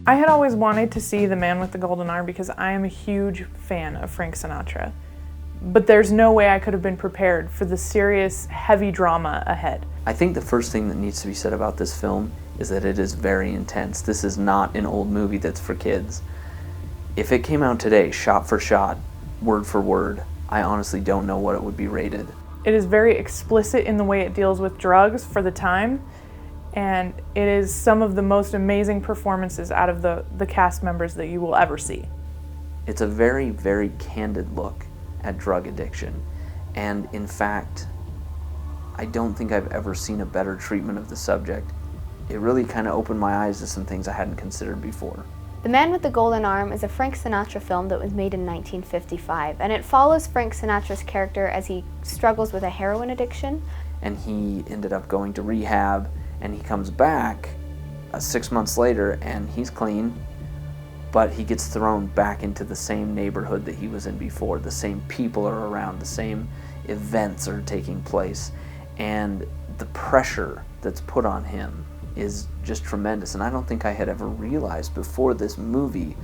I had always wanted to see The Man with the Golden Arm because I am a huge fan of Frank Sinatra. But there's no way I could have been prepared for the serious, heavy drama ahead. I think the first thing that needs to be said about this film is that it is very intense. This is not an old movie that's for kids. If it came out today, shot for shot, word for word, I honestly don't know what it would be rated. It is very explicit in the way it deals with drugs for the time, and it is some of the most amazing performances out of the cast members that you will ever see. It's a very, very candid look at drug addiction, and in fact, I don't think I've ever seen a better treatment of the subject. It really kind of opened my eyes to some things I hadn't considered before. The Man with the Golden Arm is a Frank Sinatra film that was made in 1955, and it follows Frank Sinatra's character as he struggles with a heroin addiction. And he ended up going to rehab, and he comes back 6 months later, and he's clean, but he gets thrown back into the same neighborhood that he was in before. The same people are around, the same events are taking place, and the pressure that's put on him is just tremendous. And I don't think I had ever realized before this movie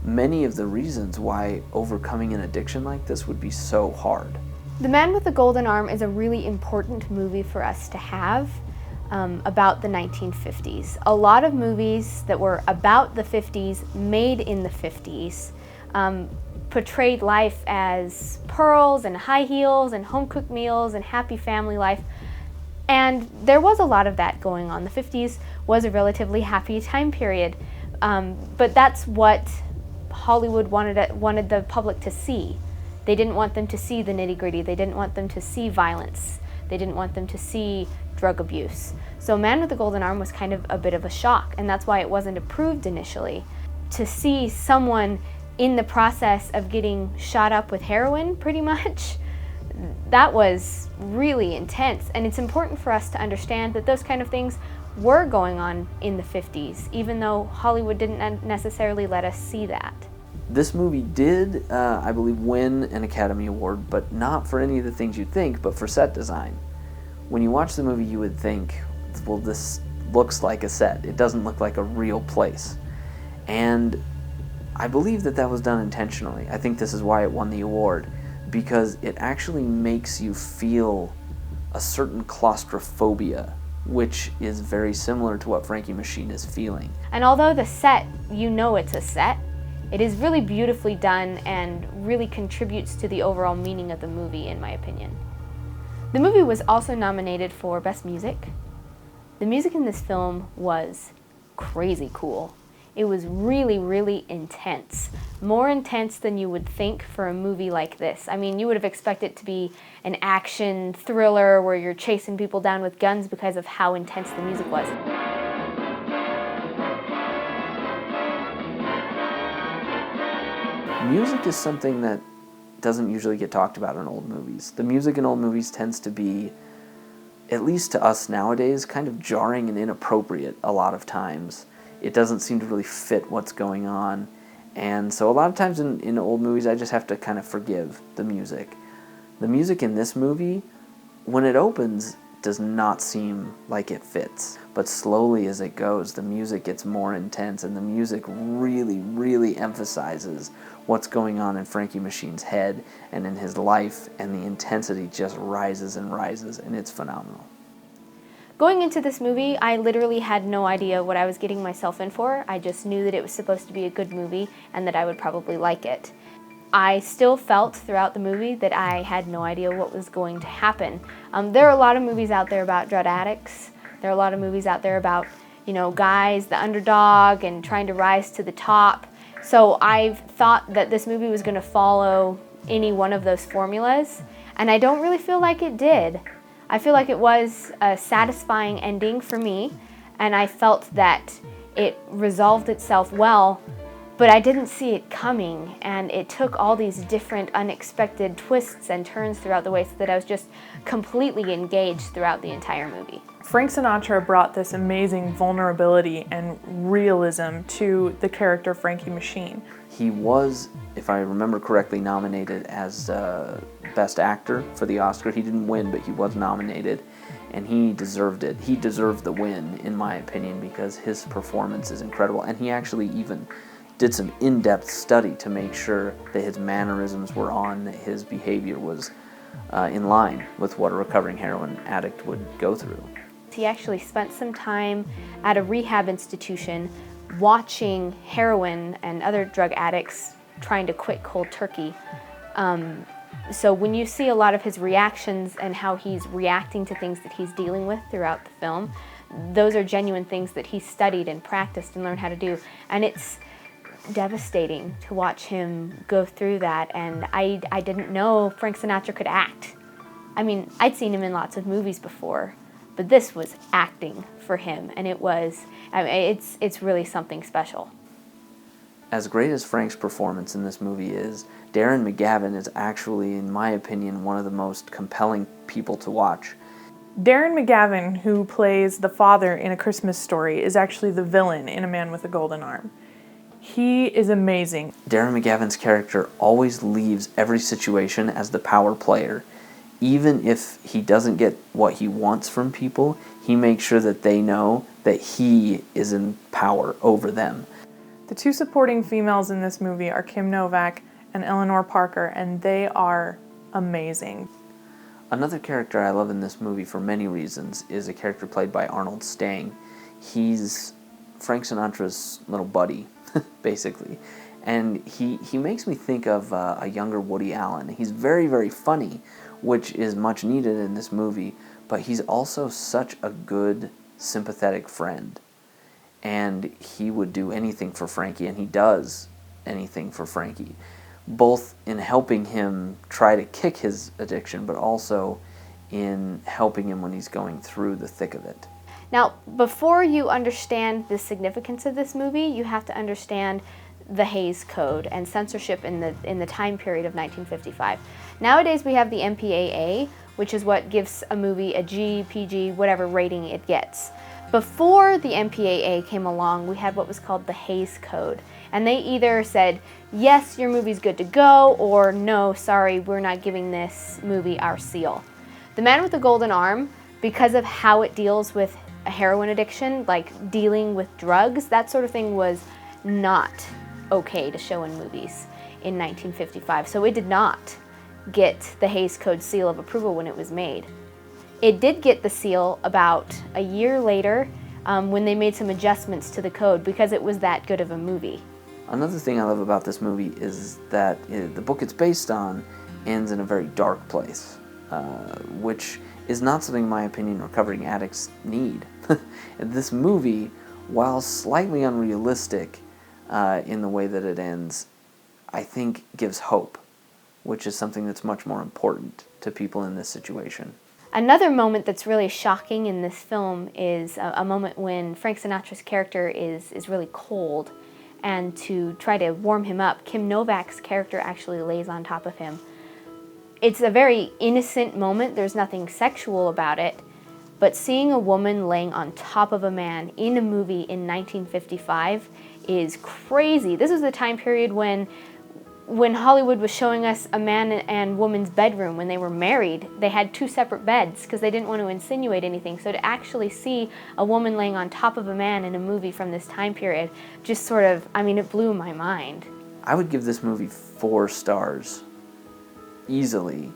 many of the reasons why overcoming an addiction like this would be so hard. The Man with the Golden Arm is a really important movie for us to have about the 1950s. A lot of movies that were about the 50s, made in the 50s, portrayed life as pearls and high heels and home-cooked meals and happy family life. And there was a lot of that going on. The 50s was a relatively happy time period, but that's what Hollywood wanted the public to see. They didn't want them to see the nitty-gritty. They didn't want them to see violence. They didn't want them to see drug abuse. So Man with the Golden Arm was kind of a bit of a shock, and that's why it wasn't approved initially. To see someone in the process of getting shot up with heroin, pretty much, that was really intense. And it's important for us to understand that those kind of things were going on in the 50s, even though Hollywood didn't necessarily let us see that. This movie did, I believe, win an Academy Award, but not for any of the things you'd think, but for set design. When you watch the movie, you would think, well, this looks like a set. It doesn't look like a real place. And I believe that was done intentionally. I think this is why it won the award, because it actually makes you feel a certain claustrophobia, which is very similar to what Frankie Machine is feeling. And although the set, you know it's a set, it is really beautifully done and really contributes to the overall meaning of the movie, in my opinion. The movie was also nominated for Best Music. The music in this film was crazy cool. It was really, really intense. More intense than you would think for a movie like this. I mean, you would have expected it to be an action thriller where you're chasing people down with guns because of how intense the music was. Music is something that doesn't usually get talked about in old movies. The music in old movies tends to be, at least to us nowadays, kind of jarring and inappropriate a lot of times. It doesn't seem to really fit what's going on. And so a lot of times in old movies, I just have to kind of forgive the music. The music in this movie, when it opens, does not seem like it fits. But slowly as it goes, the music gets more intense, and the music really, really emphasizes what's going on in Frankie Machine's head and in his life, and the intensity just rises and rises, and it's phenomenal. Going into this movie, I literally had no idea what I was getting myself in for. I just knew that it was supposed to be a good movie and that I would probably like it. I still felt throughout the movie that I had no idea what was going to happen. There are a lot of movies out there about drug addicts. There are a lot of movies out there about, guys, the underdog, and trying to rise to the top. So I've thought that this movie was going to follow any one of those formulas, and I don't really feel like it did. I feel like it was a satisfying ending for me, and I felt that it resolved itself well, but I didn't see it coming, and it took all these different unexpected twists and turns throughout the way so that I was just completely engaged throughout the entire movie. Frank Sinatra brought this amazing vulnerability and realism to the character Frankie Machine. He was, if I remember correctly, nominated as Best Actor for the Oscar. He didn't win, but he was nominated. and he deserved it. He deserved the win, in my opinion, because his performance is incredible, and he actually even did some in-depth study to make sure that his mannerisms were on, that his behavior was in line with what a recovering heroin addict would go through. He actually spent some time at a rehab institution watching heroin and other drug addicts trying to quit cold turkey. So when you see a lot of his reactions and how he's reacting to things that he's dealing with throughout the film, those are genuine things that he studied and practiced and learned how to do. And it's devastating to watch him go through that. And I didn't know Frank Sinatra could act. I mean, I'd seen him in lots of movies before, but this was acting for him, and it's really something special. As great as Frank's performance in this movie is, Darren McGavin is actually, in my opinion, one of the most compelling people to watch. Darren McGavin, who plays the father in A Christmas Story, is actually the villain in A Man with a Golden Arm. He is amazing. Darren McGavin's character always leaves every situation as the power player. Even if he doesn't get what he wants from people, he makes sure that they know that he is in power over them. The two supporting females in this movie are Kim Novak and Eleanor Parker, and they are amazing. Another character I love in this movie for many reasons is a character played by Arnold Stang. He's Frank Sinatra's little buddy, basically. And he makes me think of a younger Woody Allen. He's very, very funny, which is much needed in this movie, but he's also such a good, sympathetic friend. And he would do anything for Frankie, and he does anything for Frankie, both in helping him try to kick his addiction, but also in helping him when he's going through the thick of it. Now, before you understand the significance of this movie, you have to understand the Hays Code and censorship in the time period of 1955. Nowadays we have the MPAA, which is what gives a movie a G, PG, whatever rating it gets. Before the MPAA came along, we had what was called the Hays Code, and they either said, yes, your movie's good to go, or no, sorry, we're not giving this movie our seal. The Man with the Golden Arm, because of how it deals with a heroin addiction, like dealing with drugs, that sort of thing was not okay to show in movies in 1955. So it did not get the Hays Code seal of approval when it was made. It did get the seal about a year later when they made some adjustments to the code because it was that good of a movie. Another thing I love about this movie is that the book it's based on ends in a very dark place, which is not something, in my opinion, recovering addicts need. This movie, while slightly unrealistic in the way that it ends, I think gives hope, which is something that's much more important to people in this situation. Another moment that's really shocking in this film is a moment when Frank Sinatra's character is really cold, and to try to warm him up, Kim Novak's character actually lays on top of him. It's a very innocent moment, there's nothing sexual about it, but seeing a woman laying on top of a man in a movie in 1955 is crazy. This was the time period when Hollywood was showing us a man and woman's bedroom when they were married. They had two separate beds because they didn't want to insinuate anything. So to actually see a woman laying on top of a man in a movie from this time period just sort of, it blew my mind. I would give this movie 4 stars, easily.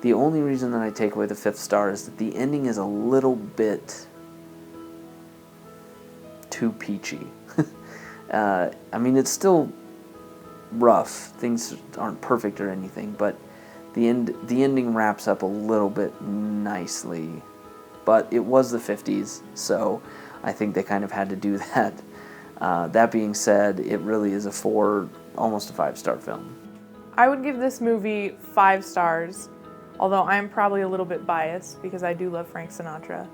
The only reason that I take away the 5th star is that the ending is a little bit too peachy. It's still rough. Things aren't perfect or anything, but the ending wraps up a little bit nicely. But it was the 50s, so I think they kind of had to do that. That being said, it really is a 4, almost a 5-star film. I would give this movie 5 stars, although I'm probably a little bit biased because I do love Frank Sinatra.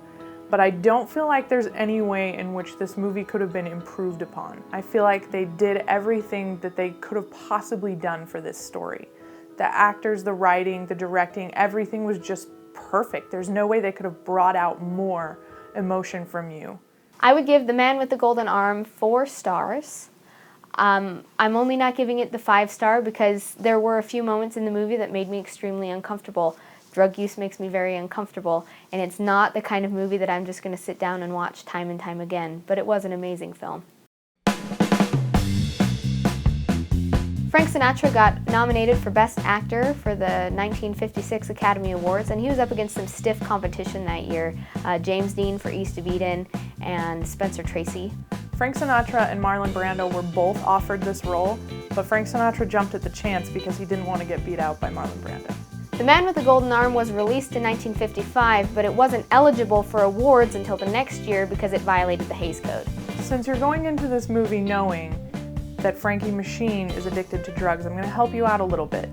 But I don't feel like there's any way in which this movie could have been improved upon. I feel like they did everything that they could have possibly done for this story. The actors, the writing, the directing, everything was just perfect. There's no way they could have brought out more emotion from you. I would give The Man with the Golden Arm 4 stars. I'm only not giving it the 5-star because there were a few moments in the movie that made me extremely uncomfortable. Drug use makes me very uncomfortable, and it's not the kind of movie that I'm just going to sit down and watch time and time again, but it was an amazing film. Frank Sinatra got nominated for Best Actor for the 1956 Academy Awards, and he was up against some stiff competition that year. James Dean for East of Eden and Spencer Tracy. Frank Sinatra and Marlon Brando were both offered this role, but Frank Sinatra jumped at the chance because he didn't want to get beat out by Marlon Brando. The Man with the Golden Arm was released in 1955, but it wasn't eligible for awards until the next year because it violated the Hays Code. Since you're going into this movie knowing that Frankie Machine is addicted to drugs, I'm going to help you out a little bit.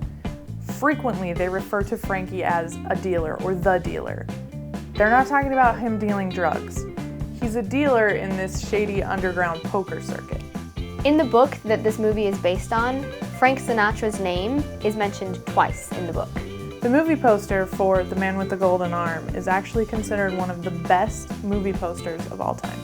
Frequently, they refer to Frankie as a dealer or the dealer. They're not talking about him dealing drugs. He's a dealer in this shady underground poker circuit. In the book that this movie is based on, Frank Sinatra's name is mentioned twice in the book. The movie poster for The Man with the Golden Arm is actually considered one of the best movie posters of all time.